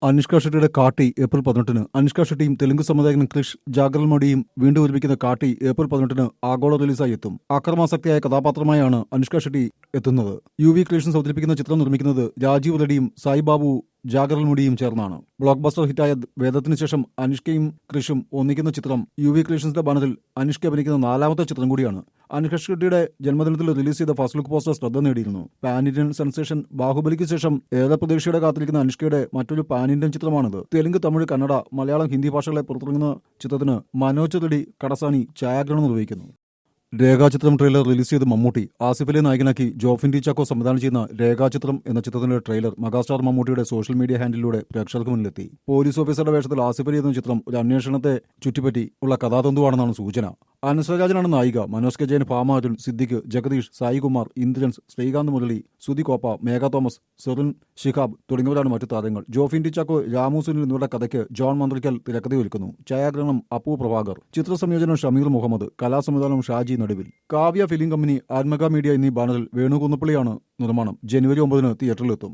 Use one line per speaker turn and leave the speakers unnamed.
അനുഷ്ക ഷെട്ടിയുടെ കാട്ടി ഏപ്രിൽ 18-ന് അനുഷ്ക ഷെട്ടിയും തെലുങ്ക് സംവിധായകൻ ക്രിഷ് ജാഗർമോഡിയും വീണ്ടും ഒരുമിക്കുന്ന കാട്ടി ഏപ്രിൽ 18-ന് ആഗോള റിലീസായി എത്തും. അക്രമാസക്തിയായ കഥാപാത്രമായാണ് അനുഷ്ക ഷെട്ടി എത്തുന്നത്. UV ക്രിയേഷൻസ് അവതരിപ്പിക്കുന്ന ചിത്രം നിർമ്മിക്കുന്നത് രാജീവ് റെഡ്ഡിയും സായിബാബു ജാഗർമോഡിയും ചേർന്നാണ്. ബ്ലോക്ക് ബസ്റ്റർ ഹിറ്റായ വേദത്തിന് ശേഷം അനുഷ്കയും ക്രിഷും ഒന്നിക്കുന്ന ചിത്രം UV ക്രിയേഷൻസിന്റെ ബാനറിൽ അനുഷ്ക അഭിനയിക്കുന്ന 4ാമത്തെ ചിത്രം കൂടിയാണ്. അനുഷ്ക ഷെട്ടിയുടെ ജന്മദിനത്തിൽ റിലീസ് ചെയ്ത ഫസ്റ്റ് ലുക്ക് പോസ്റ്റർ ശ്രദ്ധ നേടിയിരുന്നു. പാൻ ഇന്ത്യൻ സെൻസേഷൻ ബാഹുബലിക്ക് ശേഷം ഏറെ പ്രതീക്ഷയോടെ കാത്തിരിക്കുന്ന അനുഷ്കയുടെ മറ്റൊരു പാൻ ഇന്ത്യൻ ചിത്രമാണിത്. തെലുങ്ക്, തമിഴ്, കന്നഡ, മലയാളം, ഹിന്ദി ഭാഷകളെ പുറത്തിറങ്ങുന്ന ചിത്രത്തിന് മനോജ് റെഡ്ഡി കടസാനി ഛായാഗ്രഹണം നിർവഹിക്കുന്നു. രേഖാചിത്രം ട്രെയിലർ റിലീസ് ചെയ്ത് മമ്മൂട്ടി. ആസിഫ് അലിയെ നായകനാക്കി ജോഫിൻ ചാക്കോ സംവിധാനം ചെയ്യുന്ന രേഖാചിത്രം എന്ന ചിത്രത്തിന്റെ ട്രെയിലർ മെഗാസ്റ്റാർ മമ്മൂട്ടിയുടെ സോഷ്യൽ മീഡിയ ഹാൻഡിലൂടെ പ്രേക്ഷകർക്ക് മുന്നിലെത്തി. പോലീസ് ഓഫീസറുടെ വേഷത്തിൽ ആസിഫ് അലി എന്ന ചിത്രം ഒരു അന്വേഷണത്തെ ചുറ്റിപ്പറ്റി ഉള്ള കഥാതന്തുവാണെന്നാണ് സൂചന. അനശ്വരാജനാണ് നായിക. മനോജ് കെ ജയൻ, ഭാമ അരുൺ, സിദ്ദിഖ്, ജഗദീഷ്, സായികുമാർ, ഇന്ദ്രൻസ്, ശ്രീകാന്ത് മുരളി, സുധി കോപ്പ, മേഘ തോമസ്, സെറിൻ ഷിഹാബ് തുടങ്ങിയവരാണ് മറ്റു താരങ്ങൾ. ജോഫിൻ ചാക്കോ, രാമു സുനിൽ എന്നിവരുടെ കഥയ്ക്ക് ജോൺ മന്ത്രിക്കൽ തിരക്കഥയൊരുക്കുന്നു. ഛായാഗ്രഹണം അപ്പു പ്രഭാകർ. ചിത്രസംയോജനം ഷമീർ മുഹമ്മദ്. കലാസംവിധാനം ഷാജി നടുവിൽ. കാവ്യ ഫിലിം കമ്പനി, ആത്മക മീഡിയ എന്നീ ബാനറിൽ വേണു കുന്നപ്പള്ളിയാണ് നിർമ്മാണം. ജനുവരി 9-ന് തിയേറ്ററിലെത്തും.